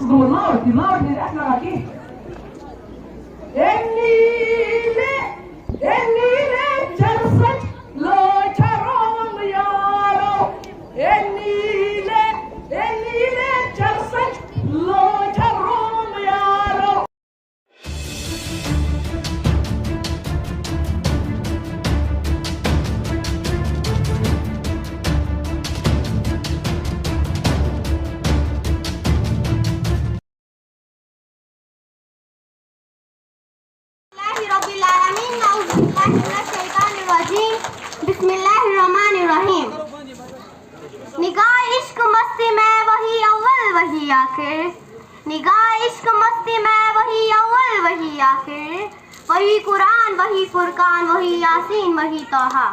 como no, mira, claro, aquí. Ennile çarsak lo çarom yaro. Ennile çarsak lo çarom yaro. बिस्मिल्लाहिर्रहमानिर्रहीम। निगाह इश्क मस्ती में वही अव्वल वही आखिर, निगाह इश्क मस्ती में वही अव्वल वही आखिर, वही कुरान वही फुरकान वही यासीन वही तोहा।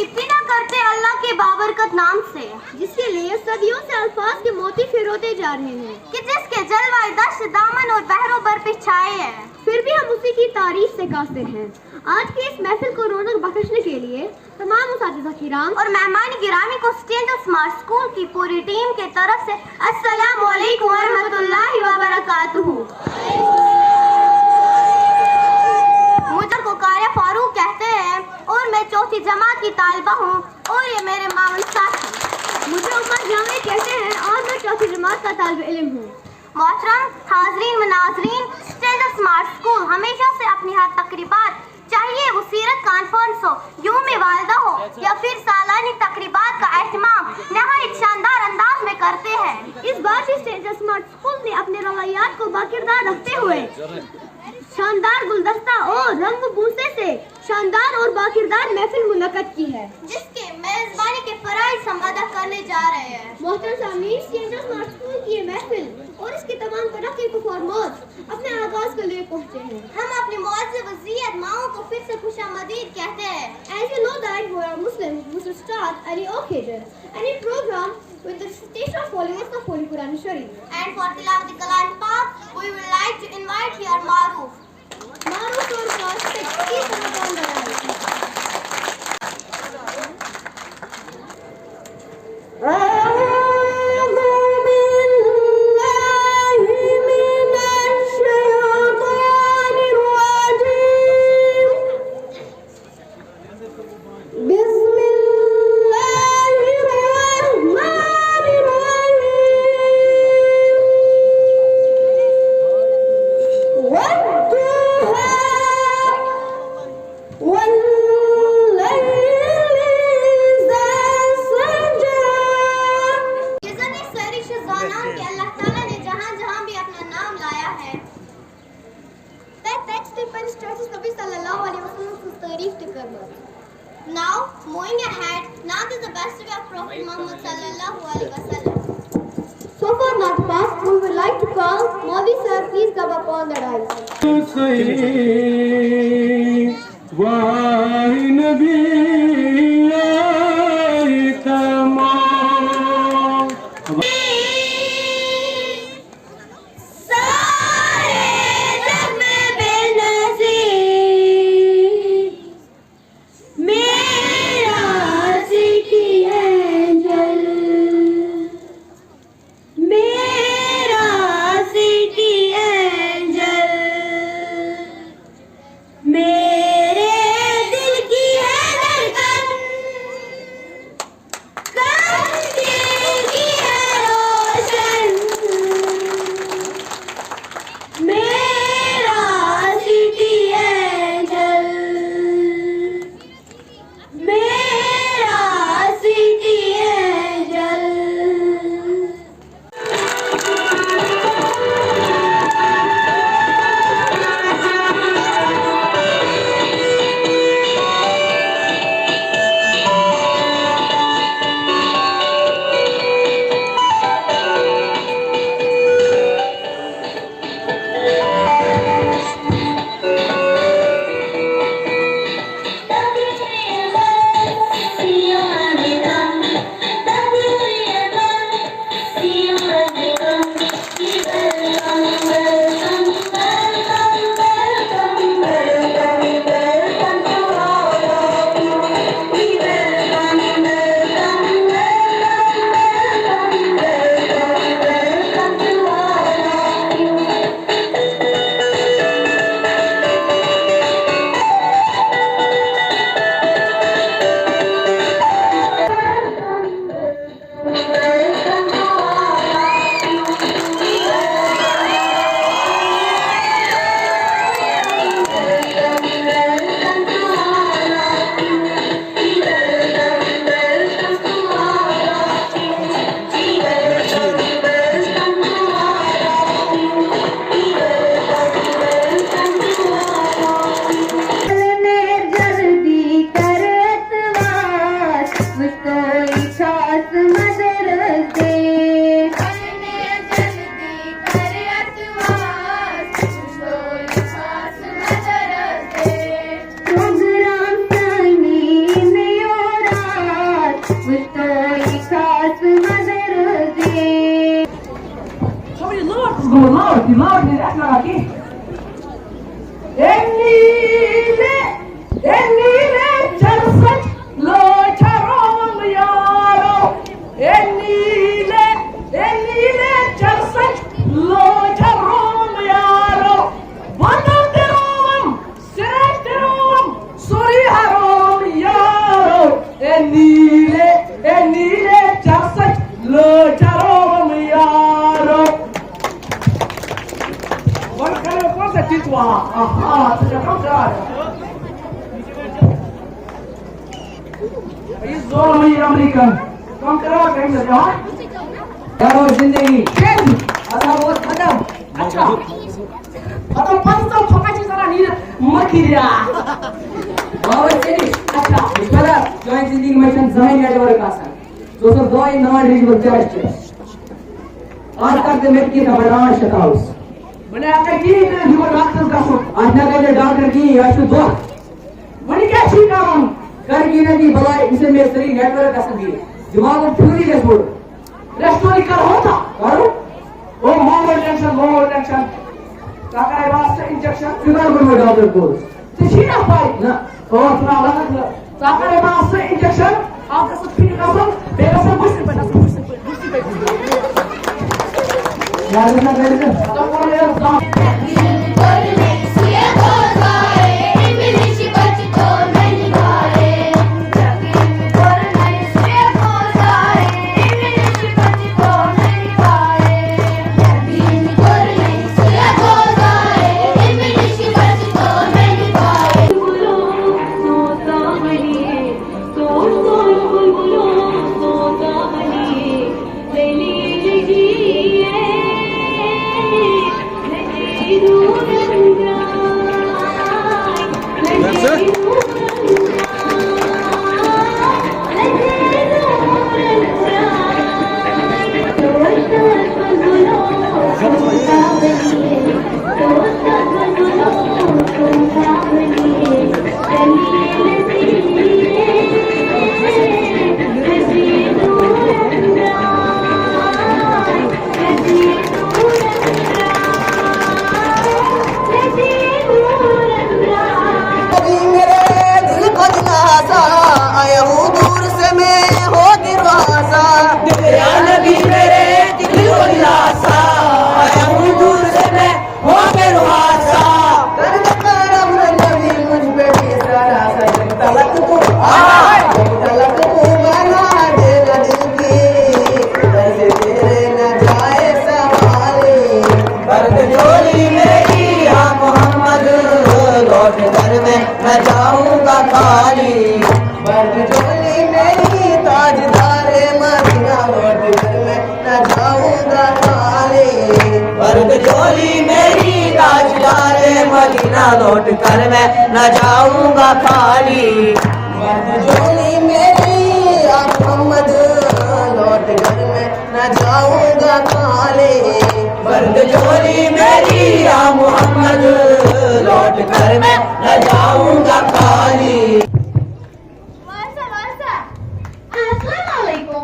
इब्तिदा करते अल्लाह के बाबरकत नाम से, जिसके लिए सदियों से अल्फाज के मोती फिरोते जा रहे हैं, कि जिसके जलवाए दश्त दामन और बहरों पर पिछाए हैं, फिर भी हम उसी की तारीफ से कासिर हैं। आज की इस महफिल को रौनक बख्शने के लिए तमाम उस्तादिज़ा किराम और मेहमान गिरामी को स्टैंडर्ड स्मार्ट स्कूल की पूरी टीम के तरफ से अस्सलामु अलैकुम व रहमतुल्लाहि व बरकातुहू। मुझे को कारया फारूक कहते हैं और मैं चौथी जमात की तालिबा हूँ और ये मेरे मामूल साथी। मुझे उमर जावेद कहते हैं और मैं चौथी जमात का तालिब इल्म हूँ। मोहतरम हाज़रीन व नाज़रीन, स्टैंडर्ड स्मार्ट स्कूल हमेशा से अपनी हर तकरीबात, चाहिए वो सीरत कॉन्फ्रेंस हो, यूम वालदा हो या फिर सालानी तकरीबात का एहतमाम नहायत शानदार अंदाज में करते हैं। इस बार भी स्टैंडर्ड स्मार्ट स्कूल ने अपने रवैयात को बाकिरदार रखते हुए शानदार गुलदस्ता और रंग बूसे से शानदार और बाकिरदार महफिल मुनक्कद की है, जिसके मेजबानी के फराइज हम अदा करने जा रहे हैं। मोहतरम सामीन, स्टैंडर्ड स्मार्ट स्कूल की ये महफिल और इसके तमाम तरह के परफॉर्मर्स अपने आगाज को लिए पहुंचे हैं। हम अपनी मुअज़्ज़ज़ वज़ीयत माओं को फिर से खुशामदीद कहते हैं। As you know that we are Muslims, we should start any occasion, any program with the recitation of Holy Words of Holy Quran Sharif. And for Tilawat Kalam Pak, we would like to invite here Maruf. Maruf और Kaustik की तरफ on the right. Now, moving ahead, Naat is the best way of Prophet Muhammad sallallahu alaihi wasallam. So far not past, we would like to call Maulvi sir, please come upon the dais. मेरे दिल की dimago ne rechnen aqui. Ennile çarsak lo çarom yaro. Ennile çarsak lo çarom yaro. Vatan derom, seret derom, suri harom yaro. Ennile çarsak lo çarom yaro. Olha, cara, eu posso aqui tua. Aha, você já não sabe. Isso zona americana. Como que era que ainda já? यारो जिंदगी Quem? असा बहुत खत्म अच्छा. Atau pasal fokaci sana ni makiria. बाबा चली अच्छा. इसमें joint जिंदगी में शन जमीन नेटवर्क आसा जो सब दो ही नॉन रिजनेबल चार्ज आज तक ते मेट की खबरान शताउस Mana akan gini ni dua doktor kasut. आज ना कहते डॉक्टर की आशु दो Mana क्या ठीक काम? कर की ना की बला इसे में सही नेटवर्क आसा दी दिमाग को फ्यूरी के छोड़ Restoran कर होता. करो Oh, more tension. Takai bahasa injection. Figure में डॉक्टर को Sini apa? ना Oh, sudah banget lah. Takai bahasa injection. Aku sepini kasut. Bebas bersih. यार ना कहते Atau kalau yang लौट कर मैं न जाऊंगा खाली वर्द जोली मेरी या मोहम्मद लौट कर मैं न जाऊंगा खाली वर्द जोली मेरी या मोहम्मद लौट कर मैं न जाऊंगा खाली अस्सलामुअलैकुम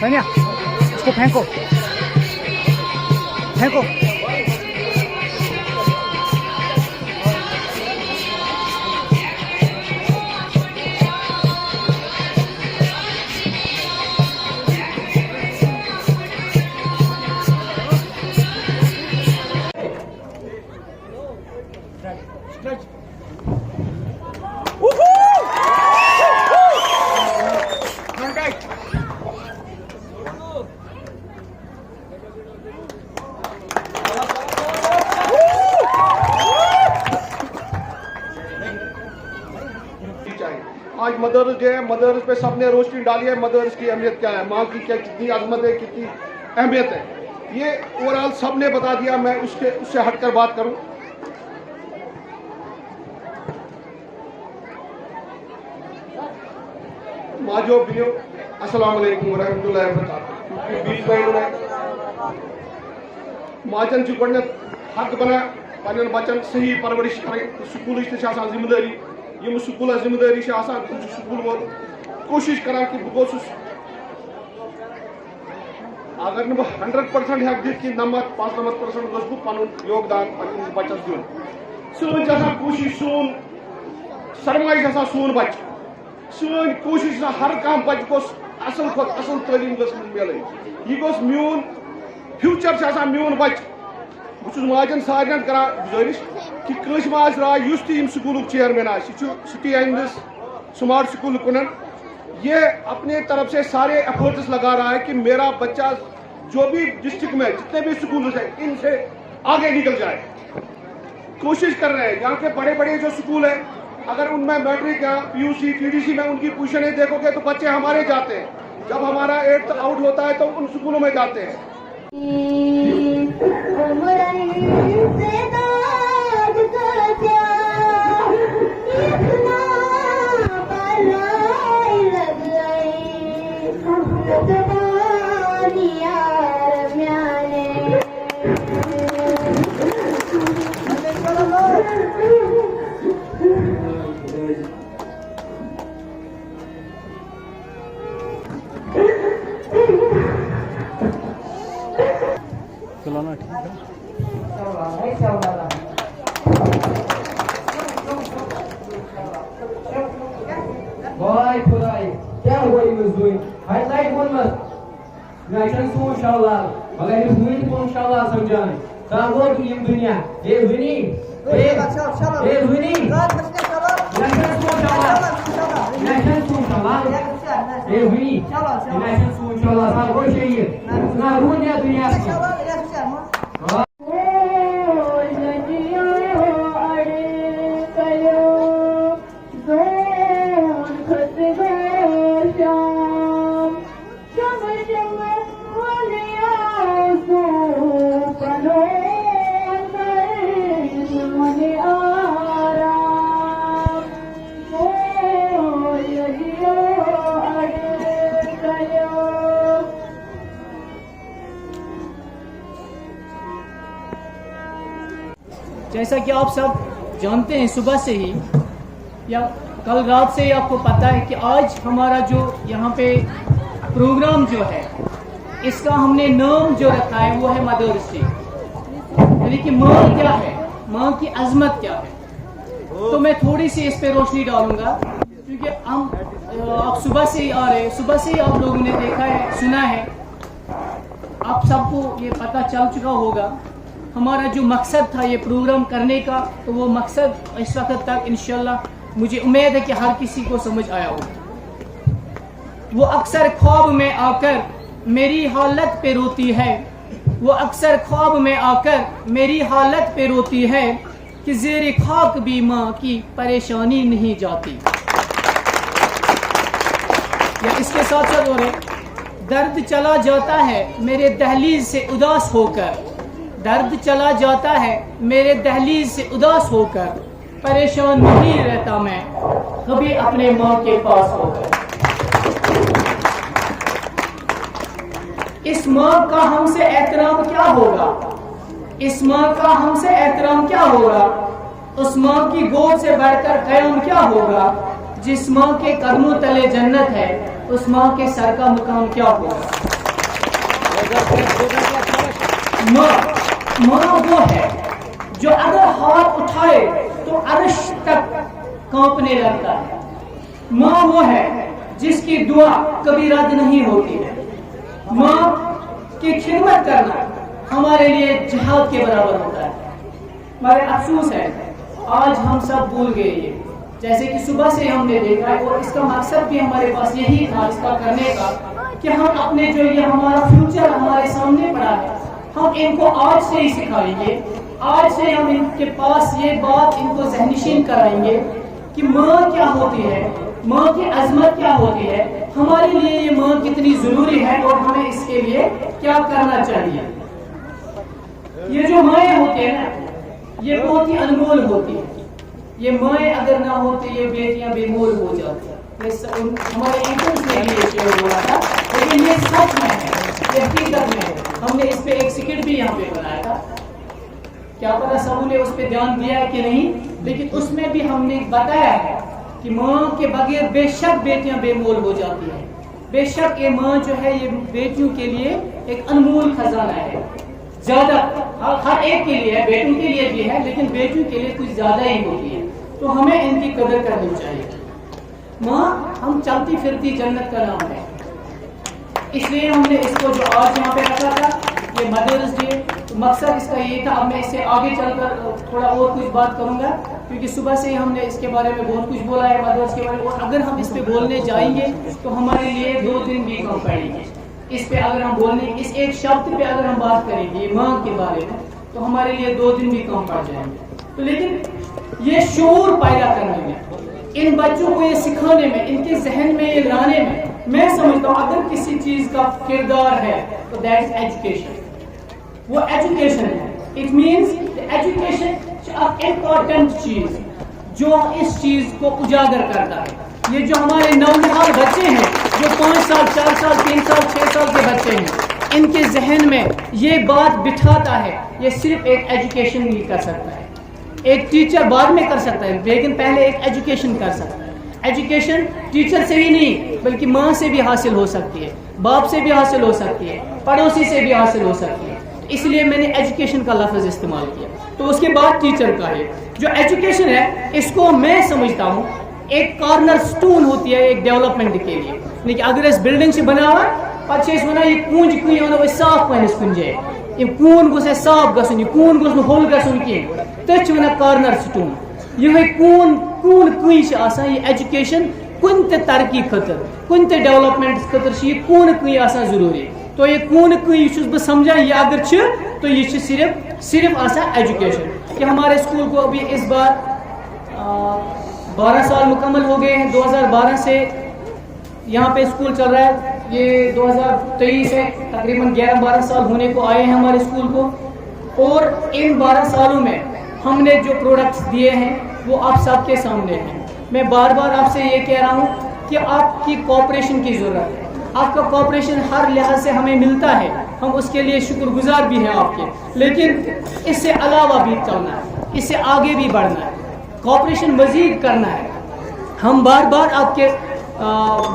सानिया इसको फेंको फेंको। आज मदर्स डे है, मदर्स पे सबने रोशनी डाली है। मदर्स की अहमियत क्या है, माँ की क्या कितनी अजमत है, कितनी अहमियत है, ये ओवरऑल सबने बता दिया। मैं उससे हटकर बात करूं। माजो बिलियो अस्सलाम वालेकुम वरहमतुल्लाहि वबरकातुहू। 20 महीनों में माजन की गणत हक बना पन्न बचन सही परवरिश करें। स्कूल जिम्मेदारी यम स्कूल जिम्मेदारी स्कूल वो कोशिश करा कि बह गोस अगर न 100% हेक दिख कि 95% गोस बह पन योगदान बचस दिन। सोन कोशिश सोन सरमाइश सोन बच सोन कोशिश हर कह बच गोस असल खुद असल तालीम मिल। यह गोस म्यून फ्यूचर म्यून बच। बहुत माजन सारे करा गुजारिश कि कंस राय युस तीम school chairman city smart school कुनन ये अपने तरफ से सारे एफर्ट्स लगा रहा है कि मेरा बच्चा जो भी डिस्ट्रिक्ट में जितने भी स्कूल हैं इनसे आगे निकल जाए। कोशिश कर रहे हैं। यहाँ के बड़े बड़े जो स्कूल हैं अगर उनमें मैट्रिक या पीयूसी टीडीसी में उनकी पोजीशनें देखोगे तो बच्चे हमारे जाते हैं। जब हमारा 8th आउट होता है तो उन स्कूलों में जाते हैं। चलाना ठीक है। Vay खुदाई क्या हुआ doing? Highlight one must. Reaction soon इंशाल्लाह। मगर ये हुई तो इंशाल्लाह समझाएं। सागो की ये दुनिया ये हुई Reaction soon इंशाल्लाह। Reaction soon इंशाल्लाह। ये हुई Reaction soon इंशाल्लाह। सागो चाहिए ना दुनिया दुनिया जैसा कि आप सब जानते हैं सुबह से ही या कल रात से ही आपको पता है कि आज हमारा जो यहाँ पे प्रोग्राम जो है इसका हमने नाम जो रखा है वो है मदर्स डे। यानी कि माँ क्या है, माँ की अजमत क्या है। तो मैं थोड़ी सी इस पे रोशनी डालूंगा क्योंकि आप सुबह से ही आ रहे हैं, सुबह से ही आप लोगों ने देखा है सुना है, आप सबको ये पता चल चुका होगा हमारा जो मकसद था ये प्रोग्राम करने का। तो वो मकसद इस वक्त तक इंशाल्लाह मुझे उम्मीद है कि हर किसी को समझ आया होगा। वो अक्सर ख्वाब में आकर मेरी हालत पे रोती है, वो अक्सर ख्वाब में आकर मेरी हालत पे रोती है कि ज़ेरे खाक भी माँ की परेशानी नहीं जाती। या इसके साथ साथ हो रहे दर्द चला जाता है मेरे दहलीज से उदास होकर, दर्द चला जाता है मेरे दहलीज से उदास होकर, परेशान नहीं रहता मैं कभी अपने माँ के पास होकर। इस माँ का हमसे एहतराम क्या होगा, इस माँ का हमसे एहतराम क्या होगा, उस माँ की गोद से बढ़कर क़याम क्या होगा, जिस माँ के कदमों तले जन्नत है उस माँ के सर का मुकाम क्या होगा। माँ वो है जो अगर हाथ उठाए तो अर्श तक कांपने लगता है। माँ वो है जिसकी दुआ कभी रद्द नहीं होती है। माँ की खिदमत करना हमारे लिए जिहाद के बराबर होता है। मगर अफसोस है आज हम सब भूल गए ये, जैसे कि सुबह से हमने देखा है, और इसका मकसद भी हमारे पास यही था इसका करने का कि हम अपने जो ये हमारा फ्यूचर हमारे सामने पड़ा है, हम इनको आज से ही सिखाएंगे। आज से हम इनके पास ये बात इनको ज़हनशीन कराएंगे कि माँ क्या होती है, माँ की अजमत क्या होती है, हमारे लिए ये माँ कितनी ज़रूरी है और हमें इसके लिए क्या करना चाहिए। ये जो माएँ होती है ना, ये बहुत ही अनमोल होती है। ये माएँ अगर ना होती ये बेटियां बेमोल हो जाती। हमारे एंट्रेंस में भी ये शेयर हो रहा था, लेकिन ये सच में है, ये हकीकत में है। हमने इस पे एक स्किट भी यहाँ पे बनाया था, क्या पता सबों ने उस पे ध्यान दिया है कि नहीं, लेकिन उसमें भी हमने बताया है कि माँ के बगैर बेशक बेटियां बेमोल हो जाती हैं। बेशक ये माँ जो है ये बेटियों के लिए एक अनमोल खजाना है। ज्यादा हर एक के लिए है, बेटों के लिए भी है, लेकिन बेटियों के लिए कुछ ज्यादा ही होती है, तो हमें इनकी कदर करनी चाहिए। माँ हम चलती फिरती जन्नत का नाम है, इसलिए हमने इसको जो आज यहाँ पे रखा था ये मदर्स डे, तो मकसद इसका ये था। अब मैं इससे आगे चलकर थोड़ा और कुछ बात करूँगा, क्योंकि सुबह से ही हमने इसके बारे में बहुत कुछ बोला है मदर्स के बारे में, और अगर हम इस पे बोलने जाएंगे तो हमारे लिए 2 दिन भी कम पड़ेंगे। इस पे अगर हम बोलने इस एक शब्द पे अगर हम बात करेंगे माँ के बारे में तो हमारे लिए 2 दिन भी कम पड़ जाएंगे। तो लेकिन ये शऊर पैदा करने में, इन बच्चों को ये सिखाने में, इनके जहन में ये लाने में, मैं समझता हूँ अगर किसी चीज का किरदार है तो दैट इज एजुकेशन। वो एजुकेशन है। इट मीन्स एजुकेशन इम्पोर्टेंट चीज जो इस चीज को उजागर करता है। ये जो हमारे नौनिहाल बच्चे हैं जो 5 साल 4 साल 3 साल 6 साल के बच्चे हैं, इनके जहन में ये बात बिठाता है, ये सिर्फ एक एजुकेशन ही कर सकता है। एक टीचर बाद में कर सकता है, लेकिन पहले एक एजुकेशन कर सकता है। एजुकेशन टीचर से ही नहीं बल्कि माँ से भी हासिल हो सकती है, बाप से भी हासिल हो सकती है, पड़ोसी से भी हासिल हो सकती है। इसलिए मैंने एजुकेशन का लफ्ज़ इस्तेमाल किया। तो उसके बाद टीचर का है जो एजुकेशन है, इसको मैं समझता हूँ एक कॉर्नर स्टोन होती है एक डेवलपमेंट के लिए। लेकिन अगर इस बिल्डिंग से बना हुआ पे वन ये कूंज कुन साफ पहनस कुन जाए, ये कून गोस साफ गसन, ये कून गोस होल गसन कह, तथ वन कॉर्नर स्टोन। ये कून कुन ये एजुकेशन कुन तरक्की खतर कुन डेवलपमेंट खतर ये कून कुन जरूरी। तो ये कून कुन बह समझा ये अगर तो ये सिर्फ एजुकेशन। कि हमारे स्कूल को अभी इस बार 12 साल मुकम्मल हो गए हैं। 2012 से यहाँ पे स्कूल चल रहा है, ये 2023 है, तकरीबन 11-12 साल होने को आए हैं हमारे स्कूल को। और इन 12 सालों में हमने जो प्रोडक्ट्स दिए हैं वो आप सबके सामने हैं। मैं बार बार आपसे ये कह रहा हूँ कि आपकी कोऑपरेशन की ज़रूरत है। आपका कोऑपरेशन हर लिहाज से हमें मिलता है, हम उसके लिए शुक्रगुजार भी हैं आपके, लेकिन इससे अलावा भी चलना है, इससे आगे भी बढ़ना है, कोऑपरेशन मज़ीद करना है। हम बार बार आपके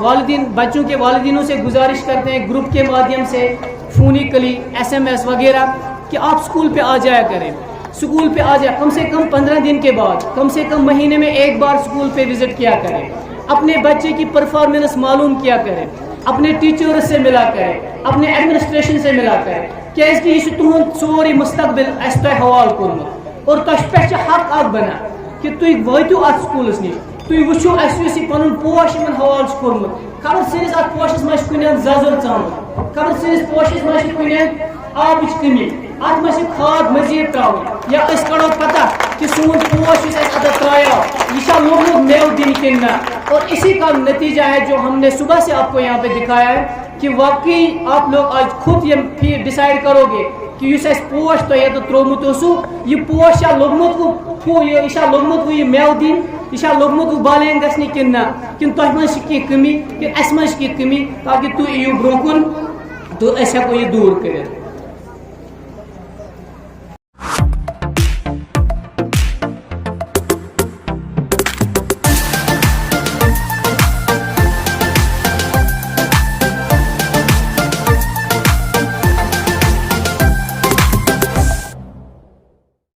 वालिदीन बच्चों के वालिदीनों से गुजारिश करते हैं ग्रुप के माध्यम से, फ़ोनिकली SMS वगैरह, कि आप स्कूल पे आ जाया करें। स्कूल पे आ जाए, कम से कम 15 दिन के बाद, कम से कम महीने में 1 बार स्कूल पे विजिट किया करें। अपने बच्चे की परफॉर्मेंस मालूम किया करें, अपने टीचर से मिला करें, अपने एडमिनिस्ट्रेशन से मिला करें, क्योंकि यह तुहद सोरी मुस्तकबिल तह हवाल कोर्मुत और तह पे हक अख बना कि तुम वतु अत स्कूलस निश, तुम वुचो अस पन पोश इन हवाल कोर्मुत, खबर सैनिस अत पोशस मे कुन जजर चामुत, खबर सैनिस पोशस मे कुन आबच कमी, अत मे खाद मजीद त्रावन, या अस करो पता कि सोन पोश अत त्राया यह लोगों मेव दिन किन ना। और इसी का नतीजा है जो हमने सुबह से आपको यहाँ पे दिखाया है कि वाकई आप लोग आज खुद ये फिर डिसाइड करोगे कि इस पोश तो ये तो त्रोमुत यह पोश लोगमुत यह लोगमुत यह मेव दिन यह लोगमुत बालेन गि कि ना कि तुम मज कमी कि अस मज कमी, ताकि तुम यू ब्रोह कुन तो अस हेको यह दूर कर।